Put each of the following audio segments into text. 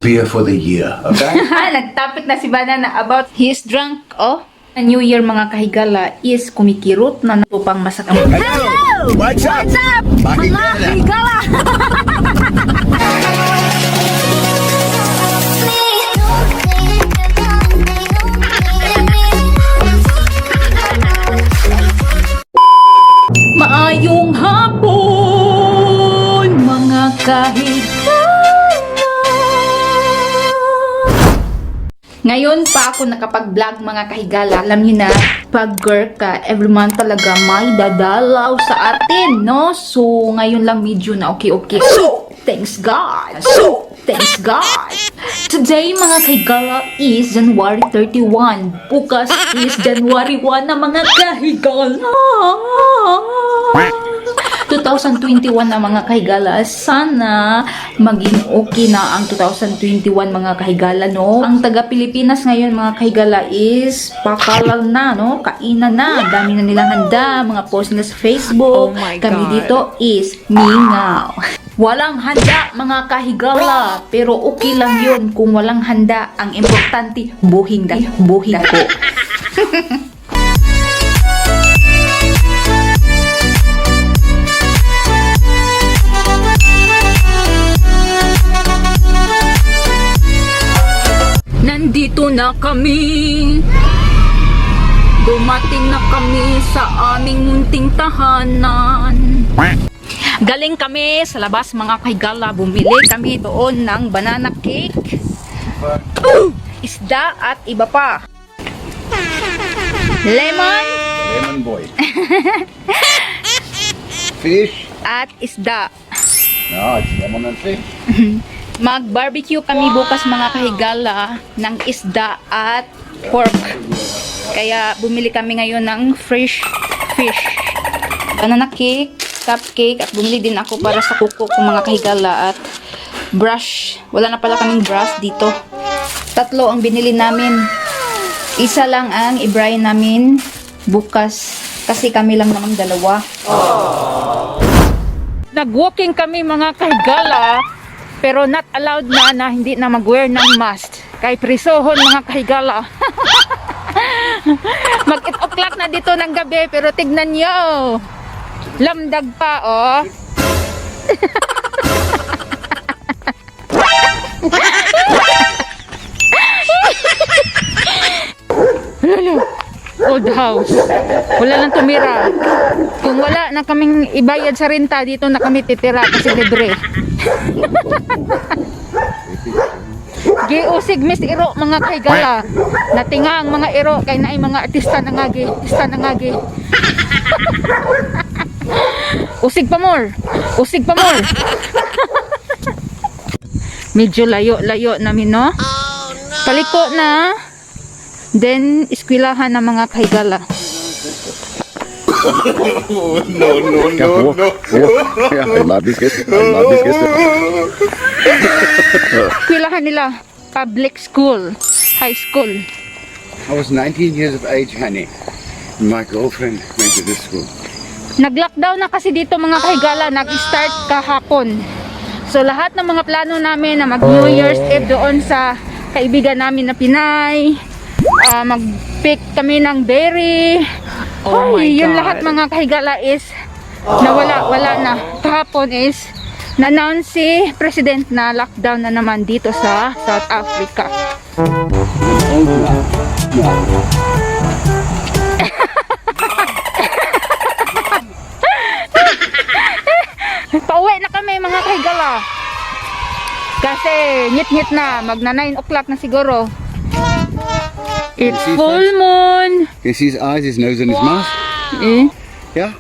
beer for the year, okay? Nagtopic na si Banana about he's drunk, oh. New Year mga kahigala is kumikirot na upang masakit. Hello! What's up? What's up? Bakit Mga na? kahigala! Maayong hapon, mga kahigala. Ngayon pa ako nakapag-vlog mga kahigala. Alam niyo na, pag girl ka, every month talaga may dadalaw sa atin, no? So, ngayon lang medyo na okay. So, thanks God. Thanks God. Today mga kahigala is January 31. Bukas is January 1 na mga kahigala. 2021 na mga kahigala. Sana maging okay na ang 2021 mga kahigala, no? Ang taga Pilipinas ngayon mga kahigala is pakalal na, no? Kainan na. Dami na nilang handa. Mga post nila sa Facebook. Oh my Kami God. dito is mingaw. Walang handa mga kahigala. Pero okay lang yun kung walang handa. Ang importante, buhing ko. Nandito na kami. Dumating na kami sa aming munting tahanan. Galing kami sa labas mga kahigala. Bumili kami doon ng banana cake, isda at iba pa. Lemon Lemon boy. Fish? at isda. No, it's lemon and fish. Mag-barbecue kami bukas mga kahigala ng isda at pork. Kaya bumili kami ngayon ng fresh fish. Banana cake, cupcake, at bumili din ako para sa kuko ko mga kahigala at brush. Wala na pala kaming brush dito. 3 ang binili namin. Isa lang ang i-brine namin bukas kasi kami lang namang 2. Nag-walking kami mga kahigala. Pero not allowed na hindi na mag-wear ng mask. Kay prisohon mga kahigala. Mag 8 o'clock na dito ng gabi pero tignan nyo. Lamdag pa oh. Old house. Wala nang tumira. Kung wala na kaming ibayad sa renta, dito na kami titira kasi libre. Giusig mis iro mga kahigala. Natingang mga iro kay naay mga artista nangagi. Usig pa more. Medyo layo namin, no? Paliko na. Then, iskwilahan na mga kahigala. No. Yeah, I love biscuits. Iskwilahan nila. Public school. High school. I was 19 years of age, honey. My girlfriend went to this school. Nag-lockdown na kasi dito mga kahigala. Nag-start kahapon. So, lahat ng mga plano namin na mag-New Year's Eve doon sa kaibigan namin na Pinay. Mag-pick kami ng berry. Oh my Yun God. lahat mga kahigala is wala na. Kahapon is na-announce si President na lockdown na naman dito sa South Africa. Pauwi na kami mga kahigala. Kasi ngit-ngit na. Magna 9 o'clock na siguro. It's see, full moon. You see his eyes, his nose, and his mouth? Eh? Yeah?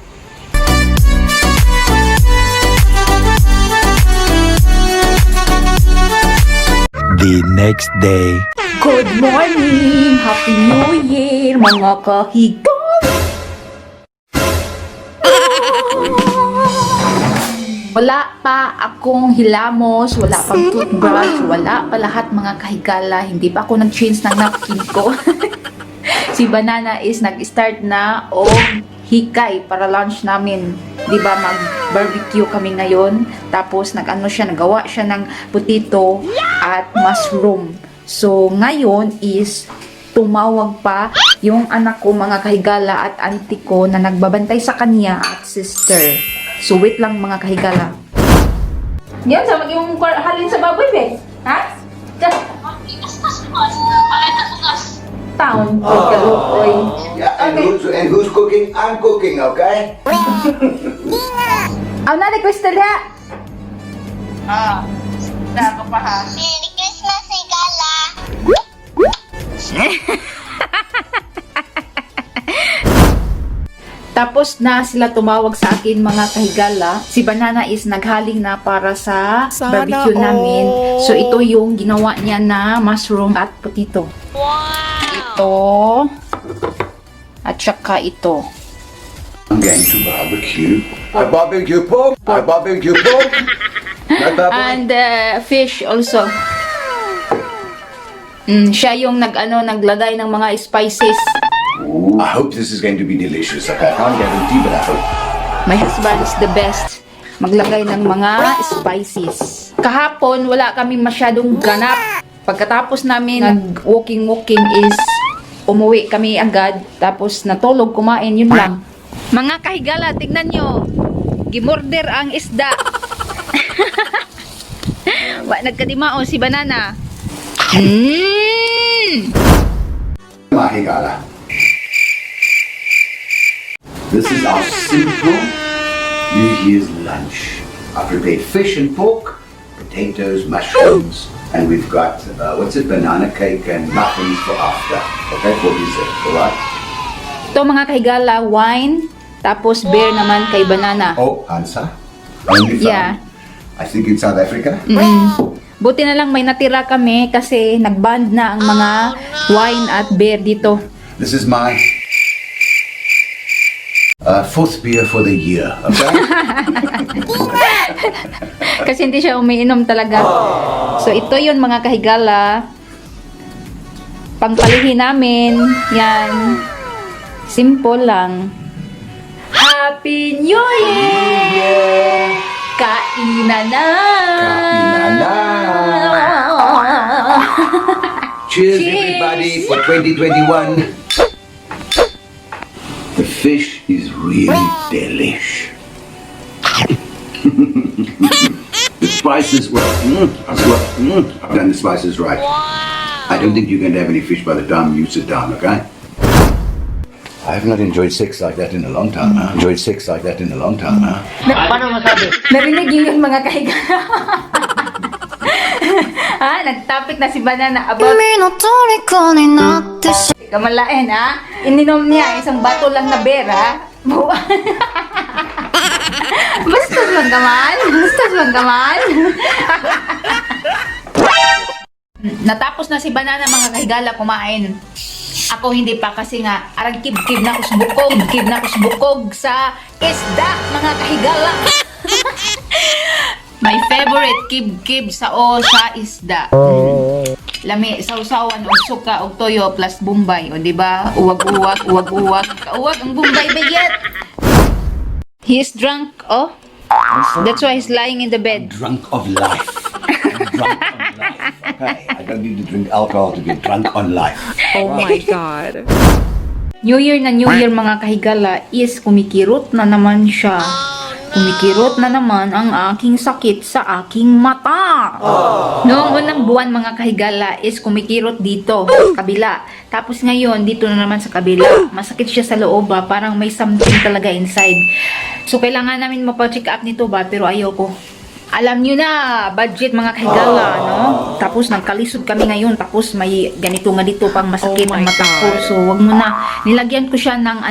The next day. Good morning! Happy New Year, mga kahigala! Wala pa akong hilamos, wala pang toothbrush, wala pa lahat mga kahigala. Hindi pa ako nag-change ng napkin ko. Si Banana is nag-start na o hikay para lunch namin. 'Di ba, mag-barbecue kami ngayon. Tapos nag-ano siya, nagawa siya ng potato at mushroom. So ngayon is tumawag pa yung anak ko, mga kahigala, at auntie ko na nagbabantay sa kanya at sister. So wait lang mga kahigala. Yan, sa mag-yung halin sa baboy, be? Ha? Just town. Okay. Yeah, and who's cooking? I'm cooking, okay? Ang na-request na. Dako pa ha. Merry Christmas, Igala! Tapos na sila tumawag sa akin, mga kahigala. Si Banana is naghaling na para sa barbecue namin. So ito yung ginawa niya na mushroom at potato. Ito. At saka ito. I'm going to barbecue. I barbecue pork. I barbecue pork. Not that one. And fish also. Siya yung naglagay ng mga spices. I hope this is going to be delicious. Okay, I can't guarantee, but I hope. My husband is the best maglagay ng mga spices. Kahapon, wala kami masyadong ganap. Pagkatapos namin nag-walking is umuwi kami agad. Tapos natulog, kumain, yun lang. Mga kahigala, tignan nyo. Gimorder ang isda. Nagkadimao si Banana. Mahigala. This is our simple New Year's lunch. I prepared fish and pork, potatoes, mushrooms, and we've got, banana cake and muffins for after. Okay, for dessert, alright? Ito mga kahigala, wine. Tapos beer naman kay Banana. Oh, Hansa? Only found, Yeah. I think in South Africa? Buti na lang may natira kami kasi nag-band na ang mga wine at beer dito. This is my fourth beer for the year, okay? Kasi hindi siya umiinom talaga. So ito yun mga kahigala. Pangpalihin namin. Yan. Simple lang. Happy New Year! Kainan na! Kainan na! Cheers, Cheers. everybody, for 2021. The fish is really delish. The spices were, I've done the spices right. I don't think you're going to have any fish by the time you sit down, okay? I have not enjoyed sex like that in a long time, huh? Enjoyed sex like that in a long time, huh? Narinig yun mga kahigala. Nagtapik na si Banana about kamalain, ha? Ininom niya isang bato lang na beer, ha? Bastos lang gaman. Bastos lang gaman. Natapos na si Banana mga kahigala kumain. Ako hindi pa kasi nga arang kib-kib na kusbukog. Kib na kusbukog sa isda mga kahigala. My favorite kib-kib sa isda. Lami sausawan og suka og toyo plus Bombay, o di ba? Uwag-uwag, uwag-uwag. Uwag ang Bombay bayet. He is drunk, oh. That's why he's lying in the bed. Drunk of life. I'm drunk on life. Okay, I don't need to drink alcohol to get drunk on life. Oh my God. New Year na New Year mga kahigala is kumikirot na naman siya. Kumikirot na naman ang aking sakit sa aking mata. Noong unang buwan mga kahigala is kumikirot dito, sa kabila. Tapos ngayon, dito na naman sa kabila. Masakit siya sa loob ba, parang may something talaga inside. So kailangan namin mapa-check up nito ba, pero ayoko. Alam nyo na, budget mga kahigala, no? Tapos nagkalisod kami ngayon, tapos may ganito nga dito pang masakit Oh ang my mata ko. God. So wag mo na, nilagyan ko siya ng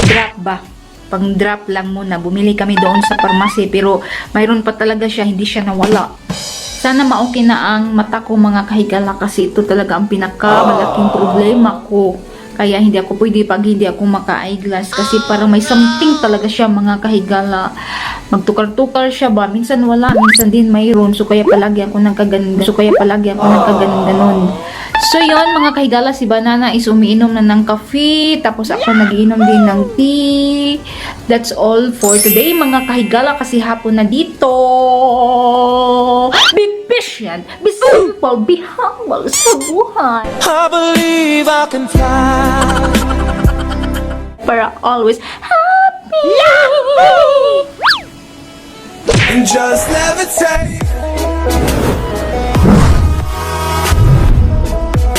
drop ba? Pang drop lang muna. Bumili kami doon sa pharmacy, pero mayroon pa talaga siya, hindi siya nawala. Sana ma-okay na ang mata ko mga kahigala kasi ito talaga ang pinakamalaking problema ko. Kaya hindi ako pwede pag hindi ako maka-eyeglass kasi parang may something talaga siya mga kahigala. Magtukar-tukar siya ba? Minsan wala, minsan din mayroon. So kaya palagi ako nagkaganon. So yon mga kahigala, si Banana is umiinom na ng kafe, tapos ako nagiinom din ng tea. That's all for today mga kahigala, kasi hapon na dito. Be patient, be simple, be humble sa buhay. I believe I can fly. Para always happy. And just levitate.